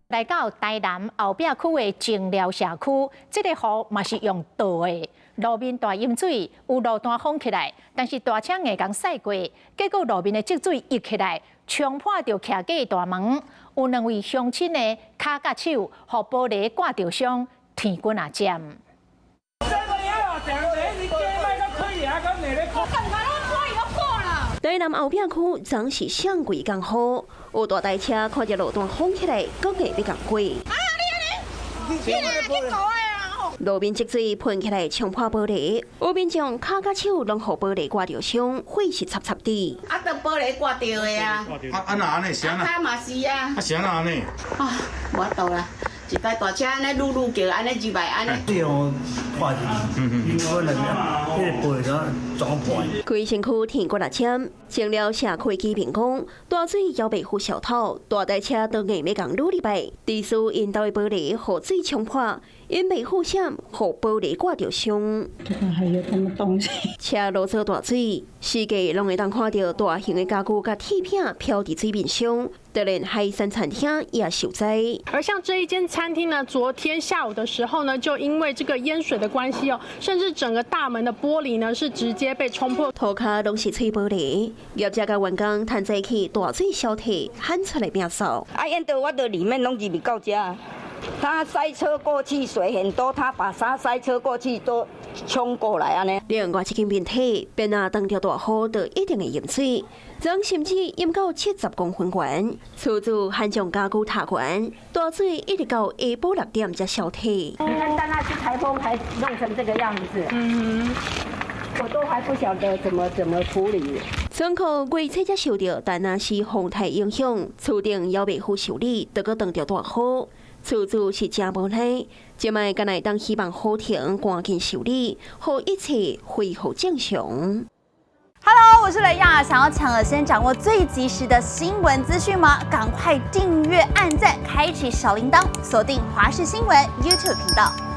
来到台南后壁区的静寮社区，这个湖嘛是用倒的，路面大淹水，有路段封起来，但是大车硬刚驶过，结果路面的积水溢起来，冲破着徛过的大门，有2位乡亲的脚甲手，互玻璃刮着伤，天滚啊尖。 台南后壁区总是上贵港好，有大台车看到路段封起来，搁硬要共过。路面积水喷起来，冲破玻璃，有民众脚甲手拢互玻璃刮着伤，血是插插的。啊，都玻璃刮掉的啊！哪安尼？是安那？嘛是啊！是安那安尼？啊，无度啦！一台大车安尼噜噜叫，安尼入来安尼。这样破进去，因为那个玻璃都撞破。规身躯天过来尖，进了社区居民讲，大水要被护小偷，大台车都硬要共撸入来，地属因兜的玻璃河水冲破，因被护险，互玻璃刮着伤。还有什么东西？车落做大水，世界拢会当看到大型的家具甲铁片飘伫水面上。 就连海山餐厅也受灾，而像这一间餐厅呢，昨天下午的时候呢，就因为这个淹水的关系哦，甚至整个大门的玻璃呢是直接被冲破，涂骹拢是碎玻璃。业者甲员工摊在一起大水消退，喊出来命数。因到我到里面拢入不到家，他塞车过去水很多，他把沙塞车过去都冲过来安尼。另外一间面体，变啊当条大雨就一定会淹水。 总甚至淹到70公分悬，厝主还将家具踏悬，大水一直到下晡6点才消退。你看，但那是台风才弄成这个样子，我都还不晓得怎么处理。窗口月初才收到，但那是风台影响，厝顶要未付修理，得个当着大雨。厝主是真无奈，即卖敢来当希望雨停，赶紧修理，好一切恢复正常。 Hello， 我是雷亚，想要抢先掌握最及时的新闻资讯吗？赶快订阅、按赞、开启小铃铛，锁定华视新闻 YouTube 频道。